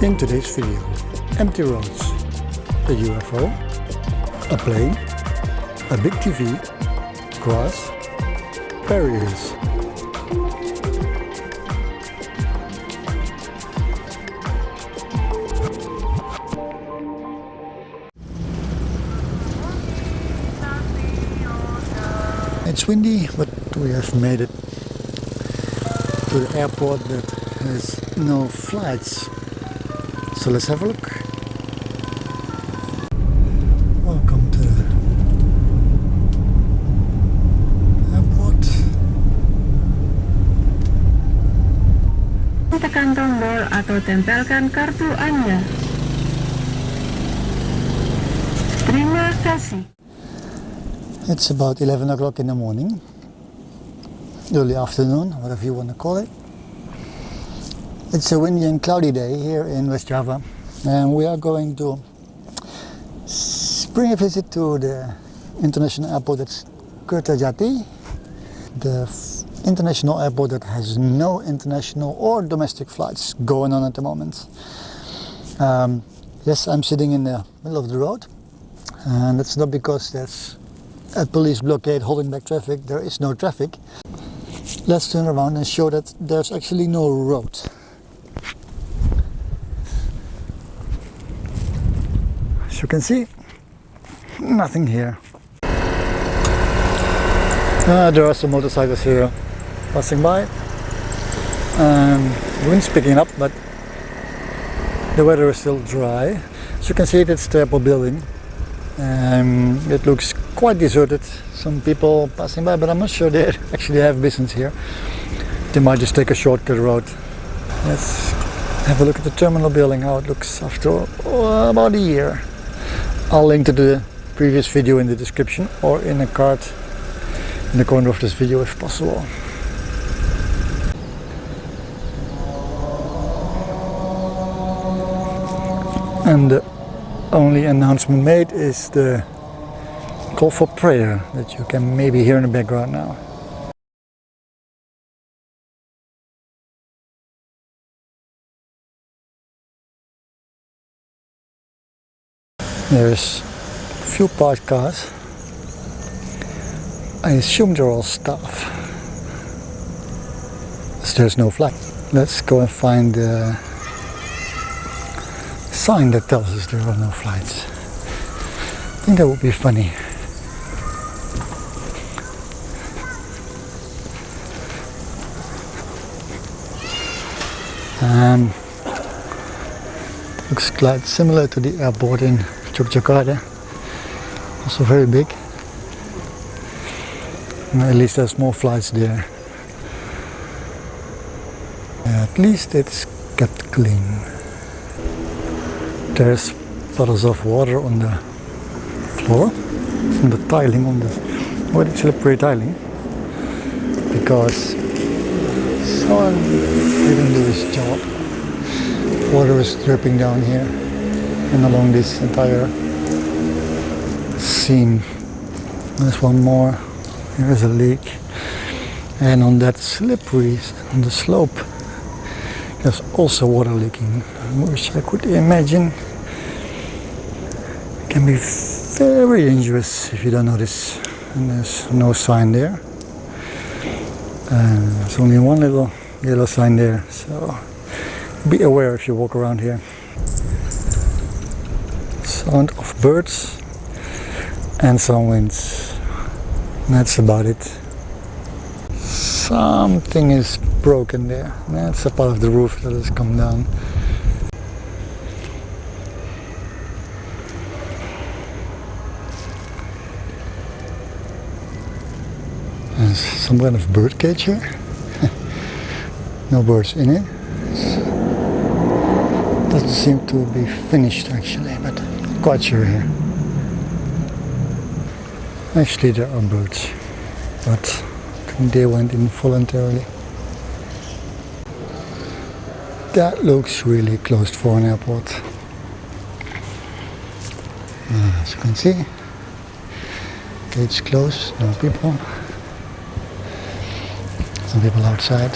In today's video, empty roads, a UFO, a plane, a big TV, grass, barriers. It's windy, but we have made it to the airport that has no flights. So let's have a look. Welcome to the airport. Tekan tombol atau tempelkan kartu Anda. Terima kasih. It's about 11 o'clock in the morning, early afternoon, whatever you want to call it. It's a windy and cloudy day here in WestJava, and we are going to bring a visit to the international airport. That's Kertajati, the international airport that has no international or domestic flights going on at the moment. Yes, I'm sitting in the middle of the road, and that's not because there's a police blockade holding back traffic. There is no traffic. Let's turn around and show that there's actually no road. As you can see, nothing here. There are some motorcycles here passing by. Wind's picking up, but the weather is still dry. As you can see, it's the airport building. It looks quite deserted. Some people passing by, but I'm not sure they actually have business here. They might just take a shortcut road. Let's have a look at the terminal building, how it looks after about a year. I'll link to the previous video in the description or in a card in the corner of this video if possible. And the only announcement made is the call for prayer that you can maybe hear in the background now. There's a few parked cars. I assume they're all staff, as there's no flag. Let's go and find the sign that tells us there are no flights. I think that would be funny. Looks quite similar to the airport in Jakarta, also very big. At least there's more flights there. At least it's kept clean. There's puddles of water on the floor, on the tiling, on the slippery tiling, because someone didn't do his job. Water is dripping down here and along this entire seam. There's one more. There's a leak, and on that slippery, on the slope, there's also water leaking, which I could imagine can be very dangerous if you don't notice. And there's no sign there. There's only one little yellow sign there, so be aware if you walk around here. Sound of birds and some winds. That's about it. Something is broken there. That's a part of the roof that has come down. There's some kind of bird cage here. No birds in it. Doesn't seem to be finished actually, but I'm quite sure here. Actually there are birds, but they went in voluntarily. That looks really closed for an airport. As you can see, gates closed, no people. Some people outside.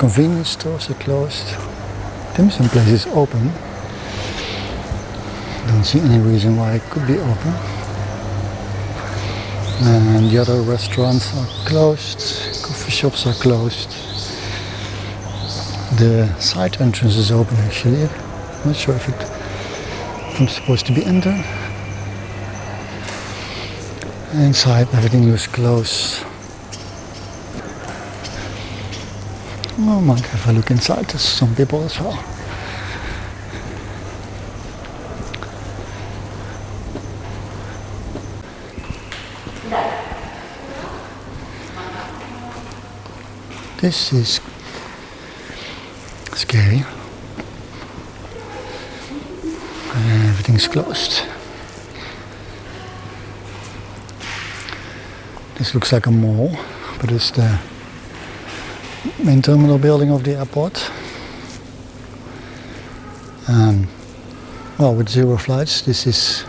convenience stores are closed. Dim sum place is open. Don't see any reason why it could be open. And the other restaurants are closed, coffee shops are closed. The side entrance is open actually. I'm not sure if I'm supposed to be entered. Inside everything looks closed. Oh, might have a look inside. There's some people as well. This is scary. Everything's closed. This looks like a mall, but it's the main terminal building of the airport. Well, with 0 flights, this is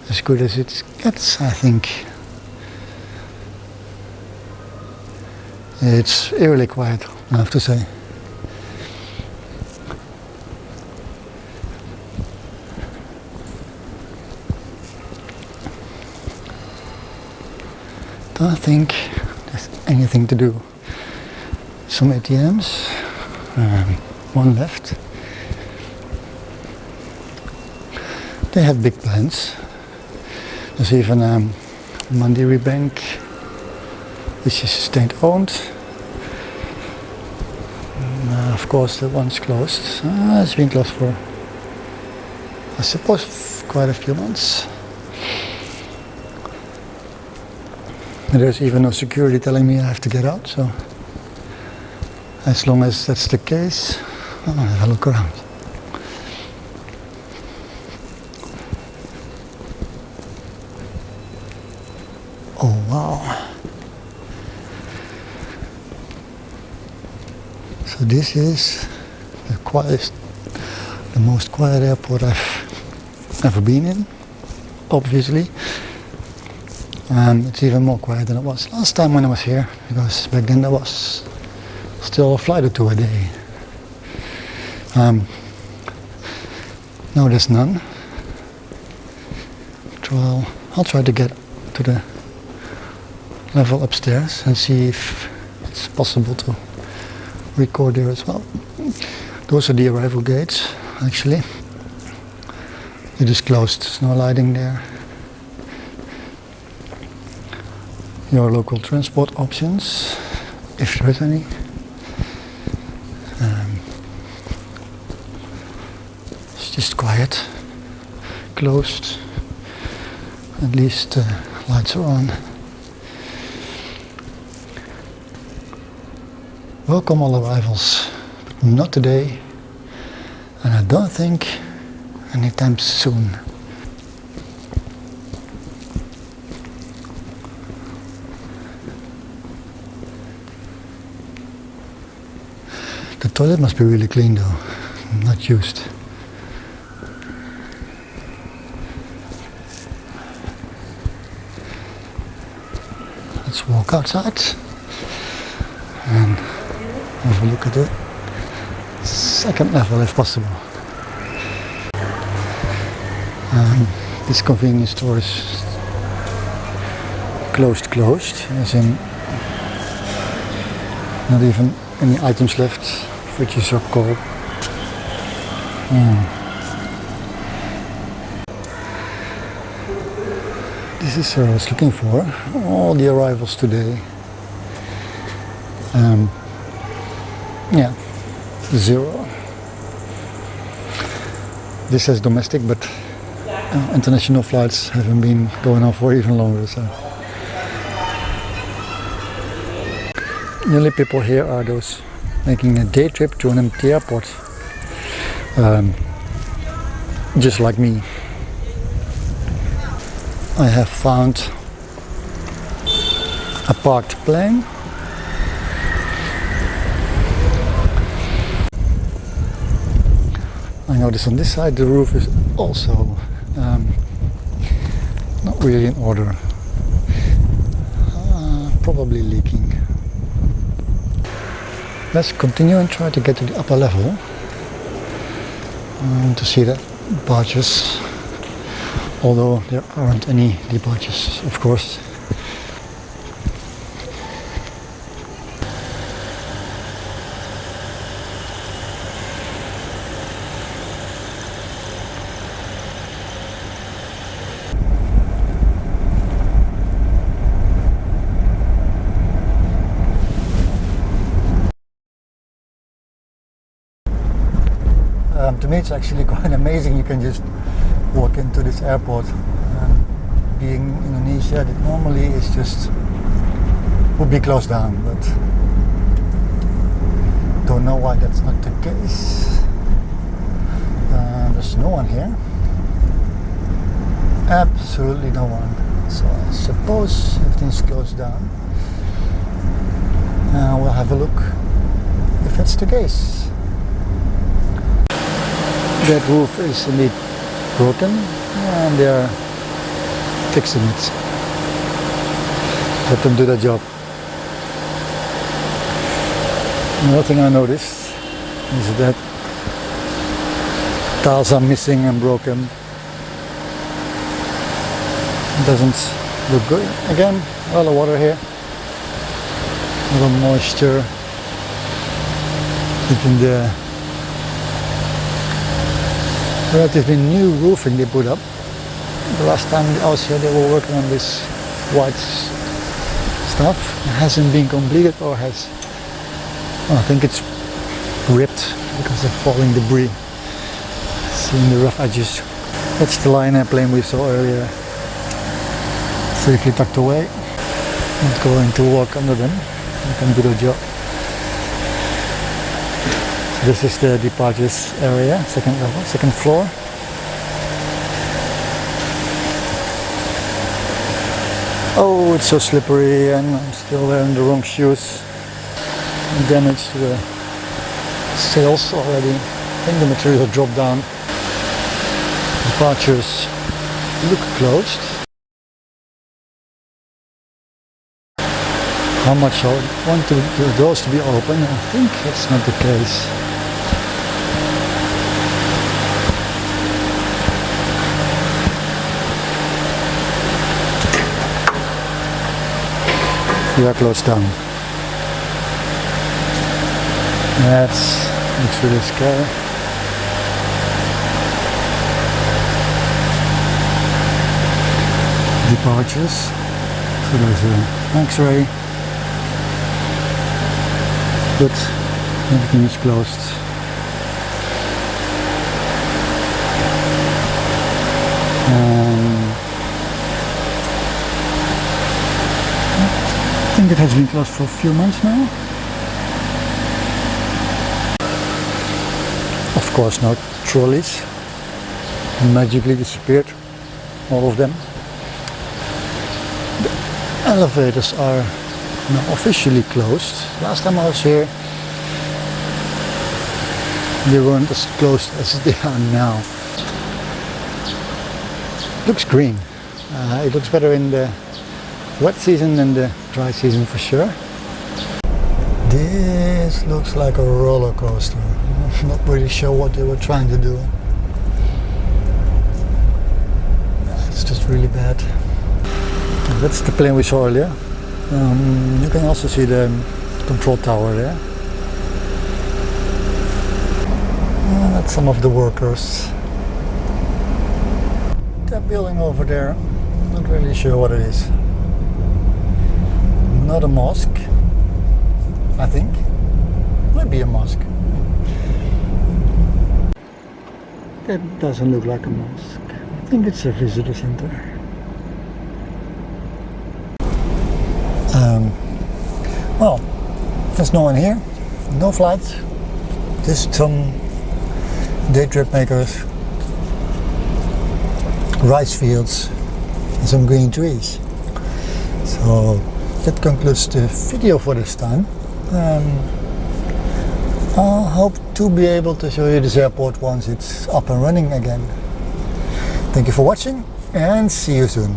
as good as it gets, I think. It's eerily quiet, I have to say. Don't think there's anything to do. Some ATMs, one left. They have big plans. There's even a Mandiri Bank, which is state-owned. Of course, that one's closed. It's been closed for, I suppose, quite a few months. There's even no security telling me I have to get out, so as long as that's the case, I'll have a look around. Oh wow. So this is the quietest, the most quiet airport I've ever been in, obviously. And it's even more quiet than it was last time when I was here, because back then there was still a flight or two a day. Now there's none. I'll try to get to the level upstairs and see if it's possible to record there as well. Those are the arrival gates, actually. It is closed, there's no lighting there. Your local transport options, if there is any. It's just quiet, closed. At least lights are on. Welcome all arrivals, but not today, and I don't think anytime soon. The toilet must be really clean though, not used. Let's walk outside and have a look at the second level if possible. This convenience store is closed, as in not even any items left, fridges are cold. This is what I was looking for, all the arrivals today. Yeah, 0. This says domestic, but international flights haven't been going on for even longer. So the only people here are those making a day trip to an empty airport, just like me. I have found a parked plane. I notice on this side the roof is also not really in order, probably leaking. Let's continue and try to get to the upper level to see the barges, although there aren't any barges, of course. To me, it's actually quite amazing. You can just walk into this airport. Being Indonesia, that normally is just would be closed down, but don't know why that's not the case. There's no one here. Absolutely no one. So I suppose everything's closed down. We'll have a look if that's the case. That roof is indeed broken and they are fixing it. Let them do their job. Another thing I noticed is that tiles are missing and broken. It doesn't look good. Again, a lot of water here. A little moisture. Even the relatively new roofing they put up. The last time I was here, they were working on this white stuff. It hasn't been completed, or has, well, I think it's ripped because of falling debris. Seeing the rough edges. That's the Lion airplane we saw earlier. Safely tucked away. Not going to walk under them. You can do the job. This is the departures area, second level, second floor. Oh, it's so slippery and I'm still wearing the wrong shoes. Damage to the sails already. I think the material dropped down. Departures look closed. How much I want the doors to be open? I think that's not the case. We are closed down. That's really scary. Departures. So there's an X-ray, but everything is closed. I think it has been closed for a few months now. Of course, no trolleys. Magically disappeared, all of them. The elevators are now officially closed. Last time I was here, they weren't as closed as they are now. Looks green. It looks better in the wet season than the dry season for sure. This looks like a roller coaster. I'm not really sure what they were trying to do. It's just really bad. That's the plane we saw earlier. You can also see the control tower there. That's some of the workers. That building over there, not really sure what it is. Not a mosque, I think. Might be a mosque. That doesn't look like a mosque. I think it's a visitor center. Well, there's no one here. No flights. Just some day trip makers, rice fields, and some green trees. So that concludes the video for this time. I hope to be able to show you this airport once it's up and running again. Thank you for watching and see you soon.